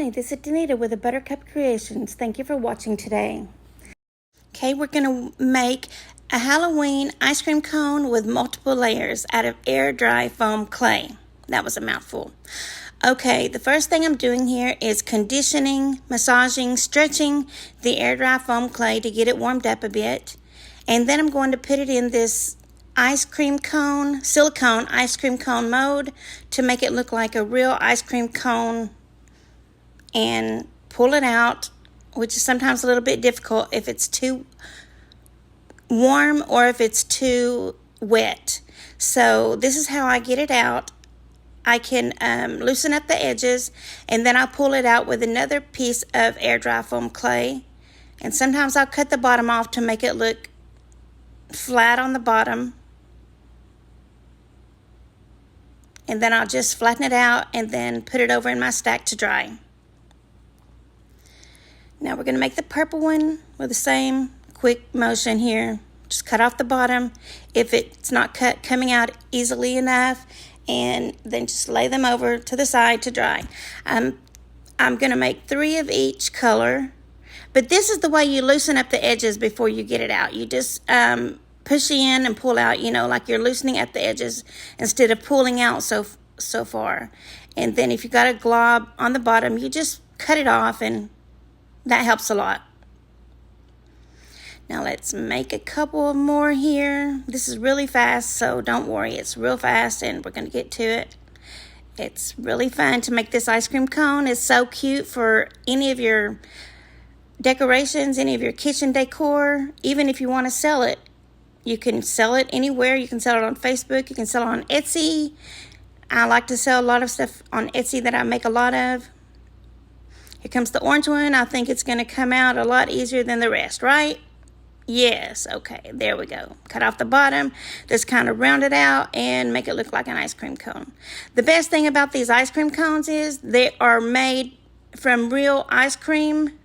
Hi, this is Danita with the Buttercup Creations. Thank you for watching today. Okay, we're going to make a Halloween ice cream cone with multiple layers out of air dry foam clay. That was a mouthful. Okay, the first thing I'm doing here is conditioning, massaging, stretching the air dry foam clay to get it warmed up a bit. And then I'm going to put it in this ice cream cone, silicone ice cream cone mold to make it look like a real ice cream cone and pull it out, which is sometimes a little bit difficult if it's too warm or if it's too wet. So this is how I get it out. I can loosen up the edges and then I'll pull it out with another piece of air dry foam clay. And sometimes I'll cut the bottom off to make it look flat on the bottom. And then I'll just flatten it out and then put it over in my stack to dry. Now we're going to make the purple one with the same quick motion here. Just cut off the bottom if it's not coming out easily enough, and then just lay them over to the side to dry. I'm going to make 3 of each color, but this is the way you loosen up the edges before you get it out. You just push in and pull out, like you're loosening at the edges instead of pulling out so far. And then if you got a glob on the bottom, you just cut it off, and that helps a lot. Now let's make a couple more here. This is really fast, so don't worry. It's real fast and we're going to get to it. It's really fun to make this ice cream cone. It's so cute for any of your decorations, any of your kitchen decor. Even if you want to sell it, you can sell it anywhere. You can sell it on Facebook. You can sell it on Etsy. I like to sell a lot of stuff on Etsy that I make a lot of. Here comes the orange one. I think it's going to come out a lot easier than the rest, right? Yes, okay, there we go. Cut off the bottom, just kind of round it out and make it look like an ice cream cone. The best thing about these ice cream cones is they are made from real ice cream,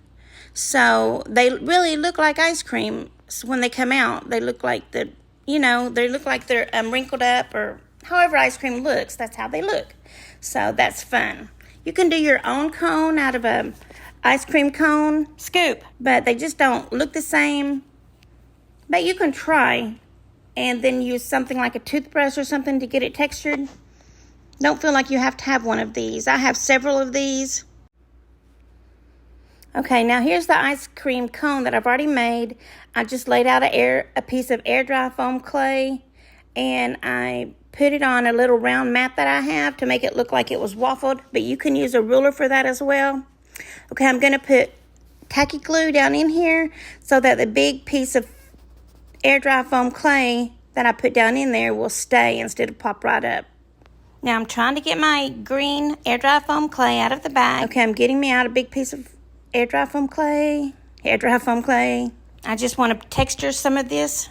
so they really look like ice cream. So when they come out, they look like they look like they're wrinkled up, or however ice cream looks, that's how they look. So that's fun. You can do your own cone out of a ice cream cone scoop, but they just don't look the same. But you can try and then use something like a toothbrush or something to get it textured. Don't feel like you have to have one of these. I have several of these. Okay, now here's the ice cream cone that I've already made. I just laid out a piece of air dry foam clay, and I put it on a little round mat that I have to make it look like it was waffled, but you can use a ruler for that as well. Okay, I'm going to put tacky glue down in here so that the big piece of air dry foam clay that I put down in there will stay instead of pop right up. Now I'm trying to get my green air dry foam clay out of the bag. Okay, I'm getting me out a big piece of air dry foam clay. I just want to texture some of this.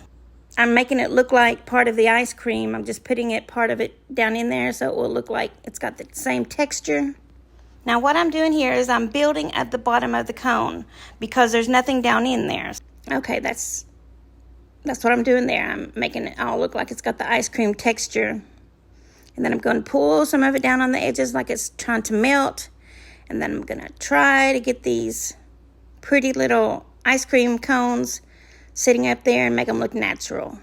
I'm making it look like part of the ice cream. I'm just putting part of it down in there so it will look like it's got the same texture. Now what I'm doing here is I'm building at the bottom of the cone because there's nothing down in there. Okay, that's what I'm doing there. I'm making it all look like it's got the ice cream texture. And then I'm going to pull some of it down on the edges like it's trying to melt. And then I'm going to try to get these pretty little ice cream cones sitting up there and make them look natural.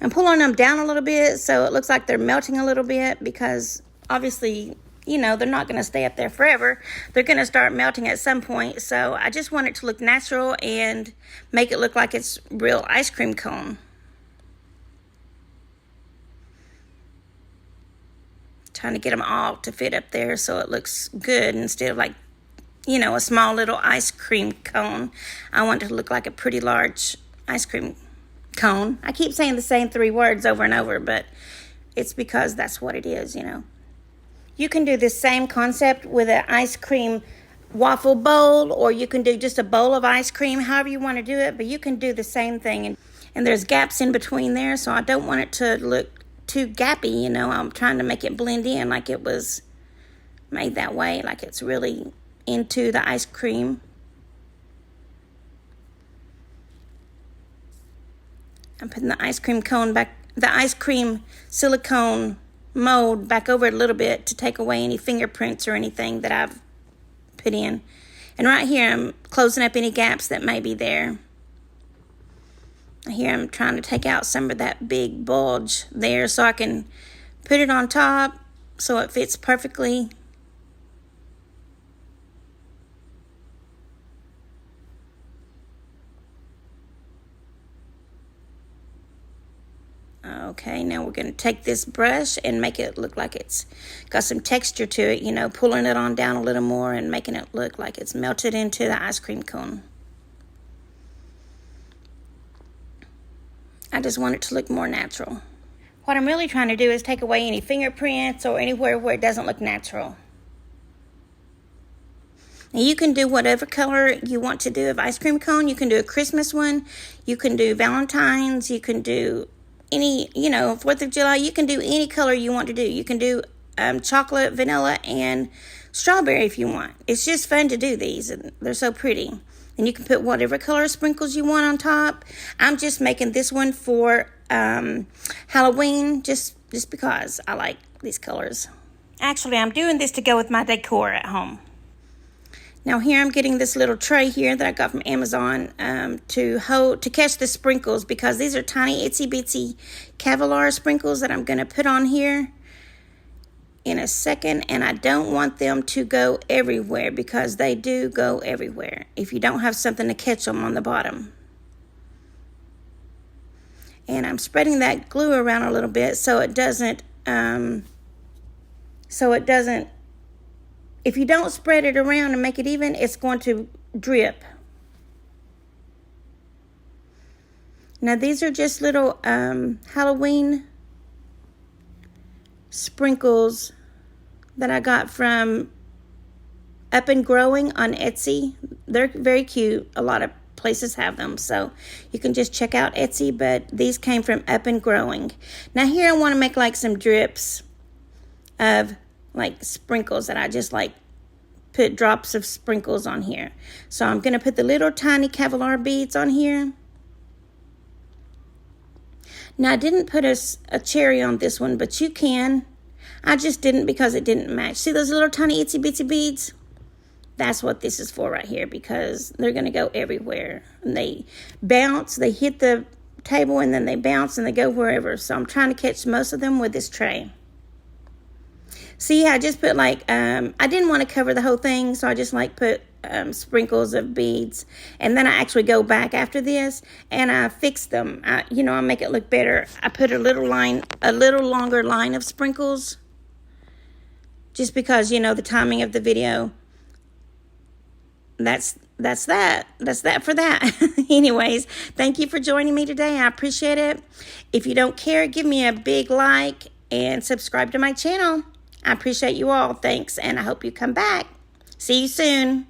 I'm pulling them down a little bit so it looks like they're melting a little bit, because obviously, they're not going to stay up there forever. They're going to start melting at some point. So I just want it to look natural and make it look like it's real ice cream cone. Trying to get them all to fit up there so it looks good instead of like, a small little ice cream cone. I want it to look like a pretty large ice cream cone. I keep saying the same 3 words over and over, but it's because that's what it is, You can do this same concept with an ice cream waffle bowl, or you can do just a bowl of ice cream, however you want to do it, but you can do the same thing. And there's gaps in between there, so I don't want it to look too gappy, I'm trying to make it blend in like it was made that way, like it's really into the ice cream. I'm putting the ice cream cone back, the ice cream silicone mold back over it a little bit to take away any fingerprints or anything that I've put in. And right here, I'm closing up any gaps that may be there. Here, I'm trying to take out some of that big bulge there so I can put it on top so it fits perfectly. Okay, now we're going to take this brush and make it look like it's got some texture to it, you know, pulling it on down a little more and making it look like it's melted into the ice cream cone. I just want it to look more natural. What I'm really trying to do is take away any fingerprints or anywhere where it doesn't look natural. Now you can do whatever color you want to do of ice cream cone. You can do a Christmas one. You can do Valentine's. You can do any, 4th of July. You can do any color you want to do. You can do chocolate, vanilla, and strawberry if you want. It's just fun to do these, and they're so pretty. And you can put whatever color sprinkles you want on top. I'm just making this one for Halloween, just because I like these colors. Actually, I'm doing this to go with my decor at home. Now here I'm getting this little tray here that I got from Amazon to catch the sprinkles, because these are tiny itsy bitsy Kevlar sprinkles that I'm going to put on here in a second, and I don't want them to go everywhere, because they do go everywhere if you don't have something to catch them on the bottom. And I'm spreading that glue around a little bit so it doesn't if you don't spread it around and make it even, it's going to drip. Now these are just little Halloween sprinkles that I got from Up and Growing on Etsy. They're very cute. A lot of places have them, so you can just check out Etsy, but these came from Up and Growing. Now here I want to make like some drips of like sprinkles that I just like put drops of sprinkles on here. So I'm going to put the little tiny Kevlar beads on here. Now I didn't put a cherry on this one, but you can. I just didn't because it didn't match. See those little tiny itsy bitsy beads? That's what this is for right here, because they're going to go everywhere. And they bounce, they hit the table, and then they bounce and they go wherever. So I'm trying to catch most of them with this tray. See, I just put like, I didn't want to cover the whole thing, so I just like put sprinkles of beads. And then I actually go back after this and I fix them. I make it look better. I put a little longer line of sprinkles, just because, the timing of the video. That's that for that. Anyways, thank you for joining me today. I appreciate it. If you don't care, give me a big like and subscribe to my channel. I appreciate you all. Thanks, and I hope you come back. See you soon.